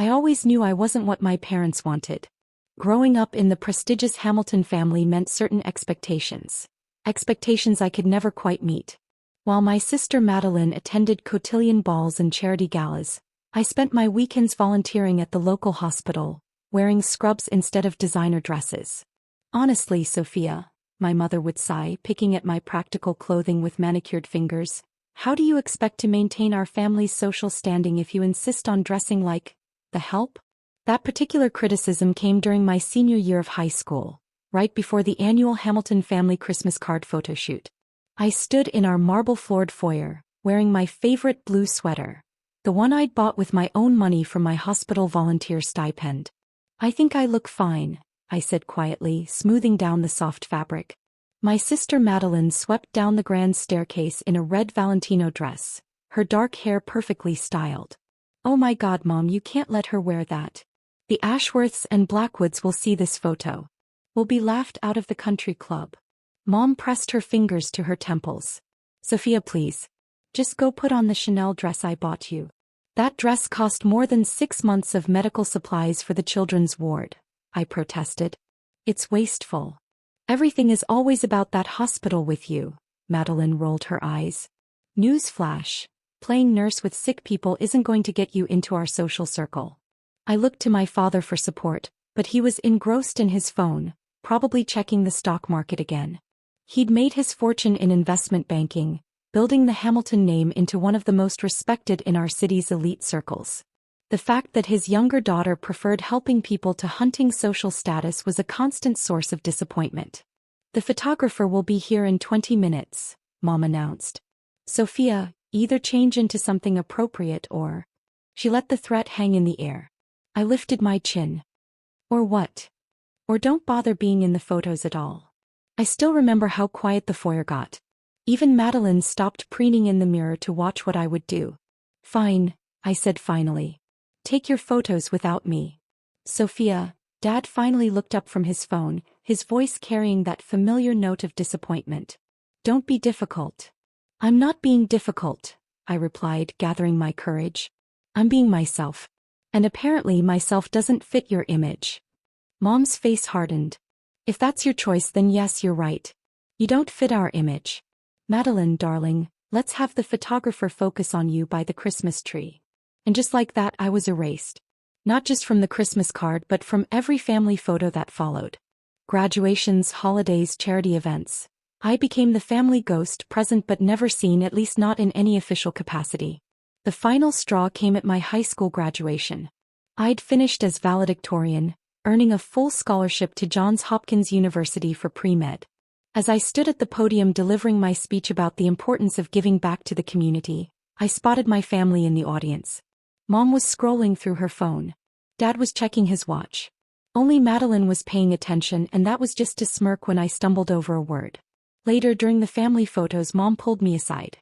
I always knew I wasn't what my parents wanted. Growing up in the prestigious Hamilton family meant certain expectations. Expectations I could never quite meet. While my sister Madeline attended cotillion balls and charity galas, I spent my weekends volunteering at the local hospital, wearing scrubs instead of designer dresses. Honestly, Sofia, my mother would sigh, picking at my practical clothing with manicured fingers, how do you expect to maintain our family's social standing if you insist on dressing like the help? That particular criticism came during my senior year of high school, right before the annual Hamilton family Christmas card photoshoot. I stood in our marble-floored foyer, wearing my favorite blue sweater, the one I'd bought with my own money from my hospital volunteer stipend. I think I look fine, I said quietly, smoothing down the soft fabric. My sister Madeline swept down the grand staircase in a red Valentino dress, her dark hair perfectly styled. Oh my God, Mom, you can't let her wear that. The Ashworths and Blackwoods will see this photo. We'll be laughed out of the country club. Mom pressed her fingers to her temples. Sofia, please. Just go put on the Chanel dress I bought you. That dress cost more than 6 months of medical supplies for the children's ward, I protested. It's wasteful. Everything is always about that hospital with you, Madeline rolled her eyes. Newsflash, playing nurse with sick people isn't going to get you into our social circle. I looked to my father for support, but he was engrossed in his phone, probably checking the stock market again. He'd made his fortune in investment banking, building the Hamilton name into one of the most respected in our city's elite circles. The fact that his younger daughter preferred helping people to hunting social status was a constant source of disappointment. The photographer will be here in 20 minutes, Mom announced. Sofia, either change into something appropriate or... She let the threat hang in the air. I lifted my chin. Or what? Or don't bother being in the photos at all. I still remember how quiet the foyer got. Even Madeline stopped preening in the mirror to watch what I would do. Fine, I said finally. Take your photos without me. Sofia, Dad finally looked up from his phone, his voice carrying that familiar note of disappointment. Don't be difficult. I'm not being difficult, I replied, gathering my courage. I'm being myself. And apparently myself doesn't fit your image. Mom's face hardened. If that's your choice, then yes, you're right. You don't fit our image. Madeline, darling, let's have the photographer focus on you by the Christmas tree. And just like that, I was erased. Not just from the Christmas card, but from every family photo that followed. Graduations, holidays, charity events. I became the family ghost, present but never seen, at least not in any official capacity. The final straw came at my high school graduation. I'd finished as valedictorian, earning a full scholarship to Johns Hopkins University for pre-med. As I stood at the podium delivering my speech about the importance of giving back to the community, I spotted my family in the audience. Mom was scrolling through her phone. Dad was checking his watch. Only Madeline was paying attention, and that was just to smirk when I stumbled over a word. Later during the family photos, Mom pulled me aside.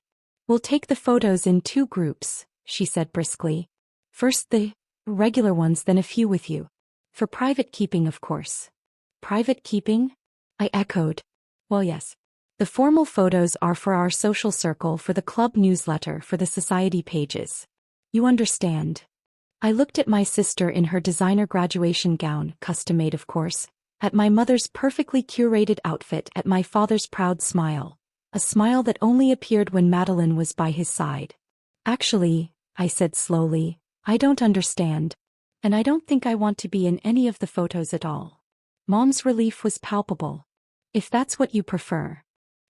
We'll take the photos in 2 groups, she said briskly. First the regular ones, then a few with you. For private keeping, of course. Private keeping? I echoed. Well, yes. The formal photos are for our social circle, for the club newsletter, for the society pages. You understand. I looked at my sister in her designer graduation gown, custom-made of course, at my mother's perfectly curated outfit, at my father's proud smile, a smile that only appeared when Madeline was by his side. Actually, I said slowly, I don't understand. And I don't think I want to be in any of the photos at all. Mom's relief was palpable. If that's what you prefer.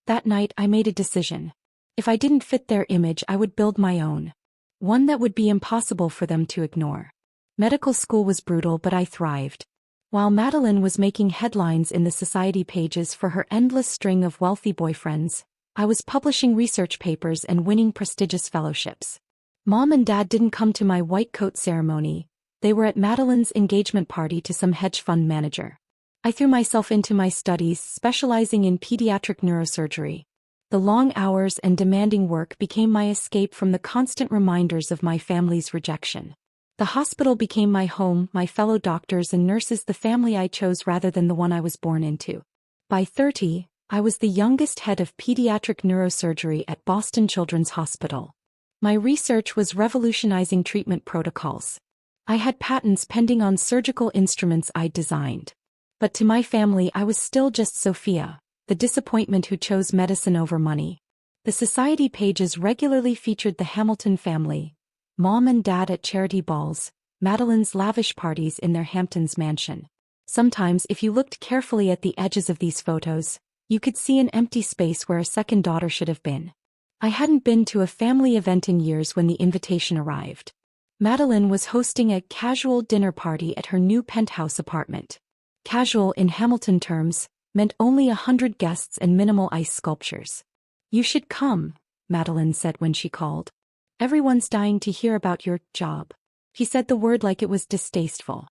That night I made a decision. If I didn't fit their image, I would build my own. One that would be impossible for them to ignore. Medical school was brutal, but I thrived. While Madeline was making headlines in the society pages for her endless string of wealthy boyfriends, I was publishing research papers and winning prestigious fellowships. Mom and Dad didn't come to my white coat ceremony. They were at Madeline's engagement party to some hedge fund manager. I threw myself into my studies, specializing in pediatric neurosurgery. The long hours and demanding work became my escape from the constant reminders of my family's rejection. The hospital became my home, my fellow doctors and nurses, the family I chose rather than the one I was born into. By 30, I was the youngest head of pediatric neurosurgery at Boston Children's Hospital. My research was revolutionizing treatment protocols. I had patents pending on surgical instruments I'd designed. But to my family I was still just Sofia, the disappointment who chose medicine over money. The society pages regularly featured the Hamilton family, Mom and Dad at charity balls, Madeline's lavish parties in their Hamptons mansion. Sometimes if you looked carefully at the edges of these photos, you could see an empty space where a second daughter should have been. I hadn't been to a family event in years when the invitation arrived. Madeline was hosting a casual dinner party at her new penthouse apartment. Casual in Hamilton terms meant only 100 guests and minimal ice sculptures. "You should come," Madeline said when she called. "Everyone's dying to hear about your job." He said the word like it was distasteful.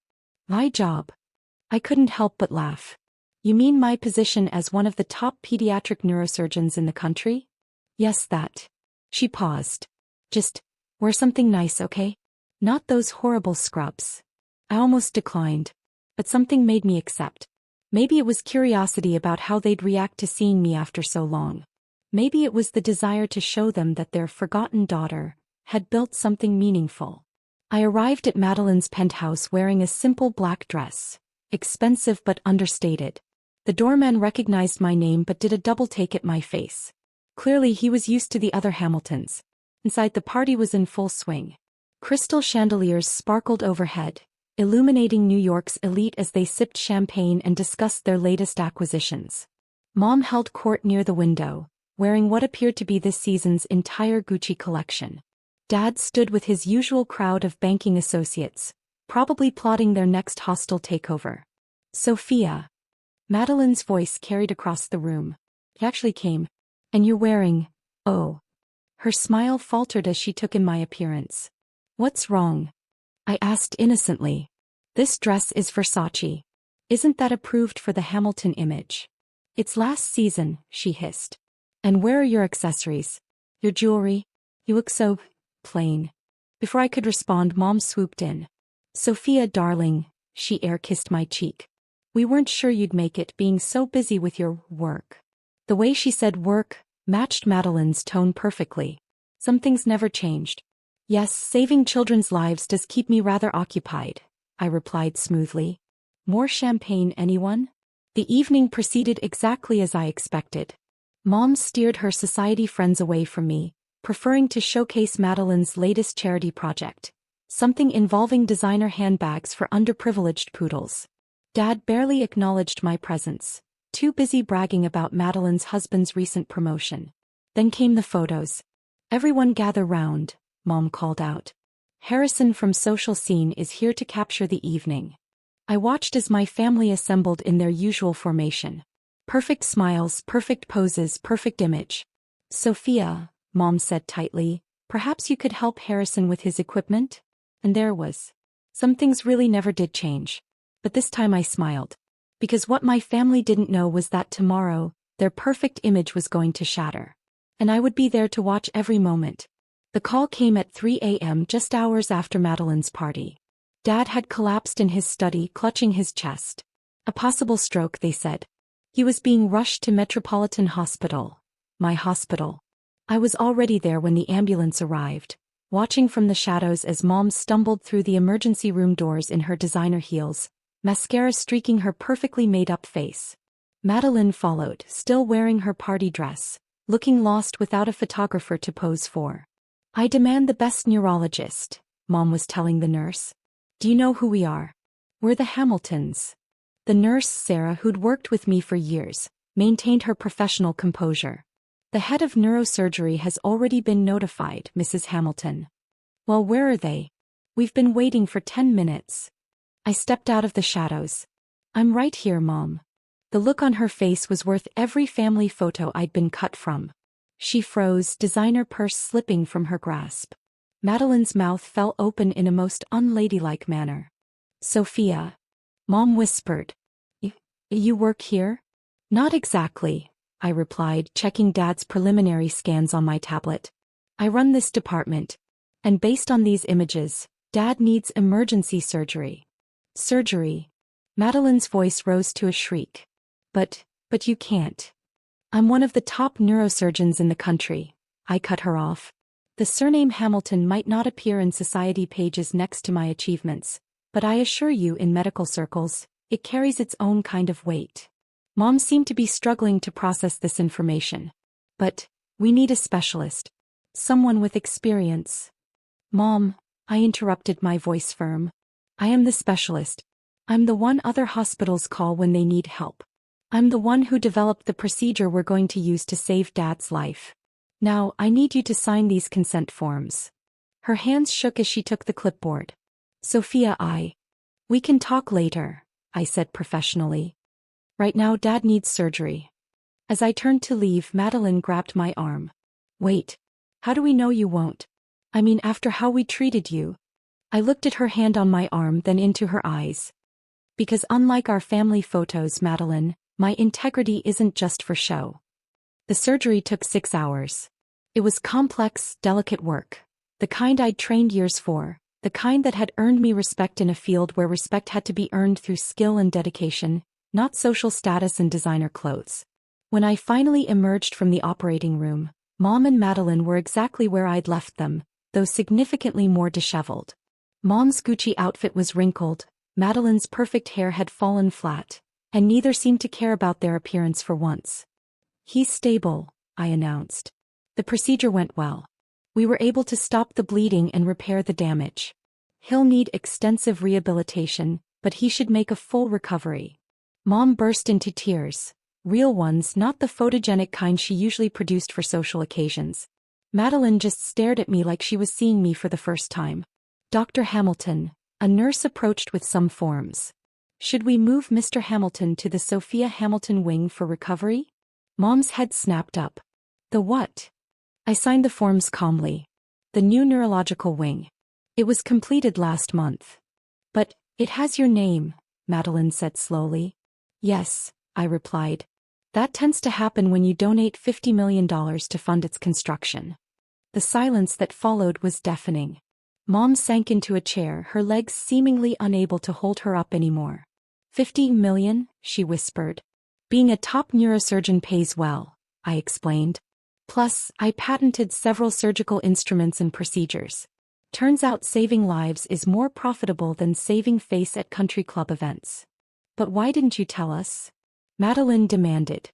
"My job?" I couldn't help but laugh. "You mean my position as one of the top pediatric neurosurgeons in the country?" "Yes, that." She paused. "Just wear something nice, okay? Not those horrible scrubs." I almost declined, but something made me accept. Maybe it was curiosity about how they'd react to seeing me after so long. Maybe it was the desire to show them that their forgotten daughter had built something meaningful. I arrived at Madeline's penthouse wearing a simple black dress, expensive but understated. The doorman recognized my name but did a double take at my face. Clearly he was used to the other Hamiltons. Inside, the party was in full swing. Crystal chandeliers sparkled overhead, illuminating New York's elite as they sipped champagne and discussed their latest acquisitions. Mom held court near the window, wearing what appeared to be this season's entire Gucci collection. Dad stood with his usual crowd of banking associates, probably plotting their next hostile takeover. "Sofia." Madeline's voice carried across the room. "He actually came. And you're wearing, oh." Her smile faltered as she took in my appearance. "What's wrong?" I asked innocently. "This dress is Versace. Isn't that approved for the Hamilton image?" "It's last season," she hissed. "And where are your accessories? Your jewelry? You look so plain." Before I could respond, Mom swooped in. "Sofia, darling," she air-kissed my cheek. "We weren't sure you'd make it, being so busy with your work." The way she said work matched Madeline's tone perfectly. Some things never changed. "Yes, saving children's lives does keep me rather occupied," I replied smoothly. "More champagne, anyone?" The evening proceeded exactly as I expected. Mom steered her society friends away from me, preferring to showcase Madeline's latest charity project, something involving designer handbags for underprivileged poodles. Dad barely acknowledged my presence, too busy bragging about Madeline's husband's recent promotion. Then came the photos. "Everyone gather round," Mom called out. "Harrison from Social Scene is here to capture the evening." I watched as my family assembled in their usual formation. Perfect smiles, perfect poses, perfect image. "Sofia," Mom said tightly, "perhaps you could help Harrison with his equipment?" And there was. Some things really never did change. But this time I smiled. Because what my family didn't know was that tomorrow, their perfect image was going to shatter. And I would be there to watch every moment. The call came at 3 a.m., just hours after Madeline's party. Dad had collapsed in his study, clutching his chest. A possible stroke, they said. He was being rushed to Metropolitan Hospital. My hospital. I was already there when the ambulance arrived, watching from the shadows as Mom stumbled through the emergency room doors in her designer heels, mascara streaking her perfectly made-up face. Madeline followed, still wearing her party dress, looking lost without a photographer to pose for. "I demand the best neurologist," Mom was telling the nurse. "Do you know who we are? We're the Hamiltons." The nurse, Sarah, who'd worked with me for years, maintained her professional composure. "The head of neurosurgery has already been notified, Mrs. Hamilton." "Well, where are they?" "We've been waiting for 10 minutes. I stepped out of the shadows. "I'm right here, Mom." The look on her face was worth every family photo I'd been cut from. She froze, designer purse slipping from her grasp. Madeline's mouth fell open in a most unladylike manner. "Sofia," Mom whispered. You work here?" "Not exactly," I replied, checking Dad's preliminary scans on my tablet. "I run this department. And based on these images, Dad needs emergency surgery." "Surgery?" Madeline's voice rose to a shriek. But you can't." "I'm one of the top neurosurgeons in the country," I cut her off. The surname Hamilton might not appear in society pages next to my achievements, but I assure you in medical circles, it carries its own kind of weight. Mom seemed to be struggling to process this information. But, we need a specialist. Someone with experience. Mom, I interrupted, my voice firm. I am the specialist. I'm the one other hospitals call when they need help. I'm the one who developed the procedure we're going to use to save Dad's life. Now, I need you to sign these consent forms. Her hands shook as she took the clipboard. Sofia, we can talk later, I said professionally. Right now Dad needs surgery. As I turned to leave, Madeline grabbed my arm. Wait. How do we know you won't? I mean, after how we treated you. I looked at her hand on my arm, then into her eyes. Because unlike our family photos, Madeline, my integrity isn't just for show. The surgery took 6 hours. It was complex, delicate work. The kind I'd trained years for. The kind that had earned me respect in a field where respect had to be earned through skill and dedication, not social status and designer clothes. When I finally emerged from the operating room, Mom and Madeline were exactly where I'd left them, though significantly more disheveled. Mom's Gucci outfit was wrinkled, Madeline's perfect hair had fallen flat, and neither seemed to care about their appearance for once. He's stable, I announced. The procedure went well. We were able to stop the bleeding and repair the damage. He'll need extensive rehabilitation, but he should make a full recovery. Mom burst into tears. Real ones, not the photogenic kind she usually produced for social occasions. Madeline just stared at me like she was seeing me for the first time. Dr. Hamilton, a nurse approached with some forms. Should we move Mr. Hamilton to the Sofia Hamilton wing for recovery? Mom's head snapped up. The what? I signed the forms calmly. The new neurological wing. It was completed last month. But, it has your name, Madeline said slowly. Yes, I replied. That tends to happen when you donate $50 million to fund its construction. The silence that followed was deafening. Mom sank into a chair, her legs seemingly unable to hold her up anymore. $50 million, she whispered. Being a top neurosurgeon pays well, I explained. Plus, I patented several surgical instruments and procedures. Turns out saving lives is more profitable than saving face at country club events. But why didn't you tell us? Madeline demanded.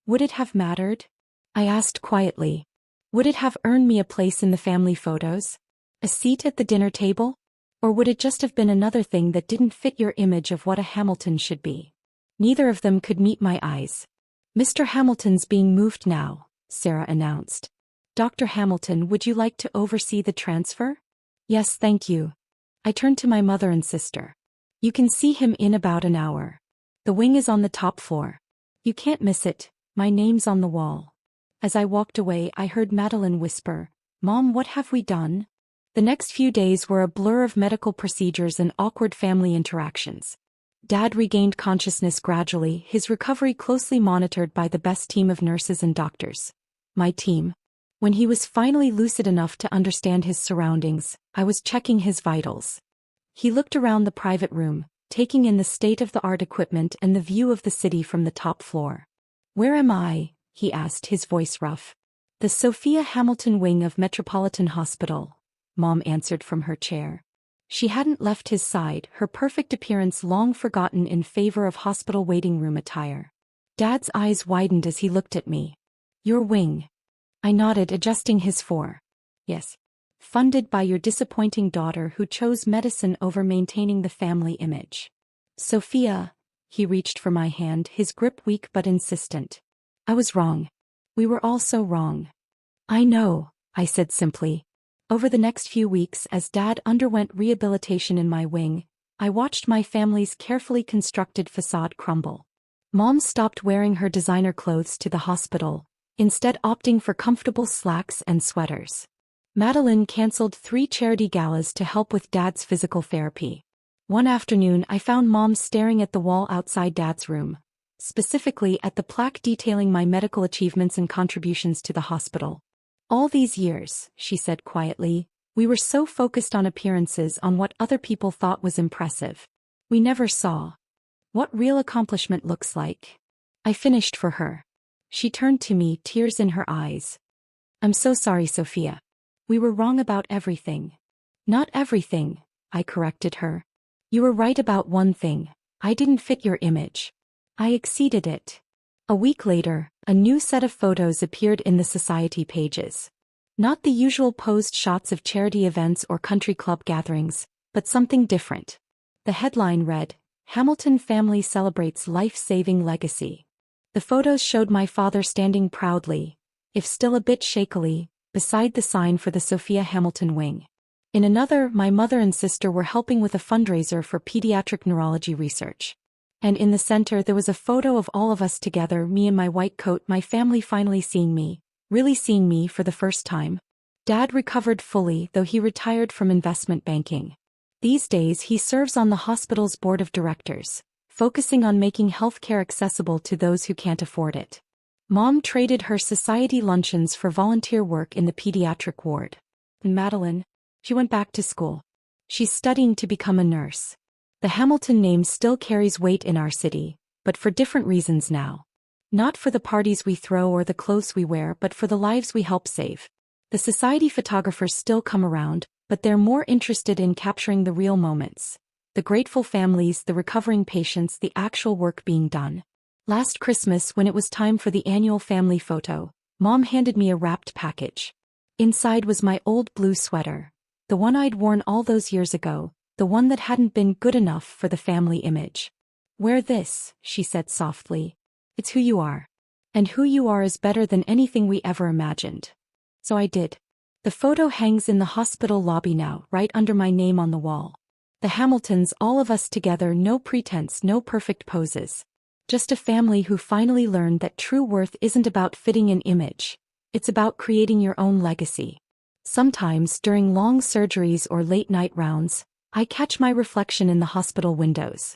Would it have mattered? I asked quietly. Would it have earned me a place in the family photos? A seat at the dinner table? Or would it just have been another thing that didn't fit your image of what a Hamilton should be? Neither of them could meet my eyes. Mr. Hamilton's being moved now, Sarah announced. Dr. Hamilton, would you like to oversee the transfer? Yes, thank you. I turned to my mother and sister. You can see him in about an hour. The wing is on the top floor. You can't miss it, my name's on the wall. As I walked away, I heard Madeline whisper, Mom, what have we done? The next few days were a blur of medical procedures and awkward family interactions. Dad regained consciousness gradually, his recovery closely monitored by the best team of nurses and doctors. My team. When he was finally lucid enough to understand his surroundings, I was checking his vitals. He looked around the private room, taking in the state-of-the-art equipment and the view of the city from the top floor. Where am I? He asked, his voice rough. The Sofia Hamilton wing of Metropolitan Hospital, Mom answered from her chair. She hadn't left his side, her perfect appearance long forgotten in favor of hospital waiting room attire. Dad's eyes widened as he looked at me. Your wing. I nodded, adjusting his fore. Yes. Funded by your disappointing daughter who chose medicine over maintaining the family image. Sofia, he reached for my hand, his grip weak but insistent. I was wrong. We were all so wrong. I know, I said simply. Over the next few weeks, as Dad underwent rehabilitation in my wing, I watched my family's carefully constructed facade crumble. Mom stopped wearing her designer clothes to the hospital, instead opting for comfortable slacks and sweaters. Madeline canceled 3 charity galas to help with Dad's physical therapy. One afternoon I found Mom staring at the wall outside Dad's room, specifically at the plaque detailing my medical achievements and contributions to the hospital. All these years, she said quietly, we were so focused on appearances, on what other people thought was impressive. We never saw what real accomplishment looks like. I finished for her. She turned to me, tears in her eyes. I'm so sorry, Sofia. We were wrong about everything. Not everything, I corrected her. You were right about one thing. I didn't fit your image. I exceeded it. A week later, a new set of photos appeared in the society pages. Not the usual posed shots of charity events or country club gatherings, but something different. The headline read, "Hamilton Family Celebrates Life-Saving Legacy." The photos showed my father standing proudly, if still a bit shakily, beside the sign for the Sofia Hamilton wing. In another, my mother and sister were helping with a fundraiser for pediatric neurology research. And in the center there was a photo of all of us together, me in my white coat, my family finally seeing me, really seeing me for the first time. Dad recovered fully, though he retired from investment banking. These days he serves on the hospital's board of directors, focusing on making healthcare accessible to those who can't afford it. Mom traded her society luncheons for volunteer work in the pediatric ward. And Madeline, she went back to school. She's studying to become a nurse. The Hamilton name still carries weight in our city, but for different reasons now. Not for the parties we throw or the clothes we wear, but for the lives we help save. The society photographers still come around, but they're more interested in capturing the real moments. The grateful families, the recovering patients, the actual work being done. Last Christmas, when it was time for the annual family photo, Mom handed me a wrapped package. Inside was my old blue sweater. The one I'd worn all those years ago, the one that hadn't been good enough for the family image. "Wear this," she said softly. "It's who you are. And who you are is better than anything we ever imagined." So I did. The photo hangs in the hospital lobby now, right under my name on the wall. The Hamiltons, all of us together, no pretense, no perfect poses. Just a family who finally learned that true worth isn't about fitting an image. It's about creating your own legacy. Sometimes, during long surgeries or late-night rounds, I catch my reflection in the hospital windows.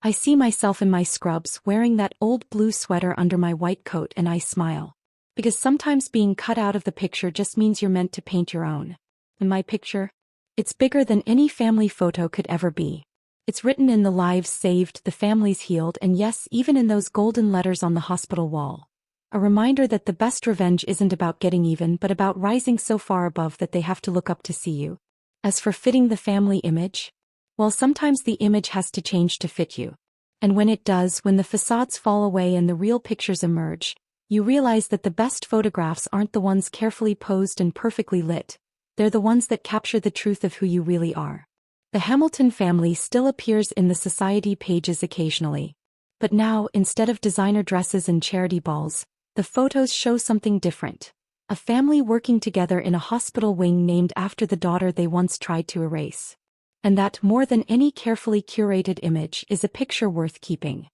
I see myself in my scrubs wearing that old blue sweater under my white coat, and I smile. Because sometimes being cut out of the picture just means you're meant to paint your own. And my picture? It's bigger than any family photo could ever be. It's written in the lives saved, the families healed, and yes, even in those golden letters on the hospital wall. A reminder that the best revenge isn't about getting even, but about rising so far above that they have to look up to see you. As for fitting the family image, well, sometimes the image has to change to fit you. And when it does, when the facades fall away and the real pictures emerge, you realize that the best photographs aren't the ones carefully posed and perfectly lit. They're the ones that capture the truth of who you really are. The Hamilton family still appears in the society pages occasionally. But now, instead of designer dresses and charity balls, the photos show something different. A family working together in a hospital wing named after the daughter they once tried to erase. And that, more than any carefully curated image, is a picture worth keeping.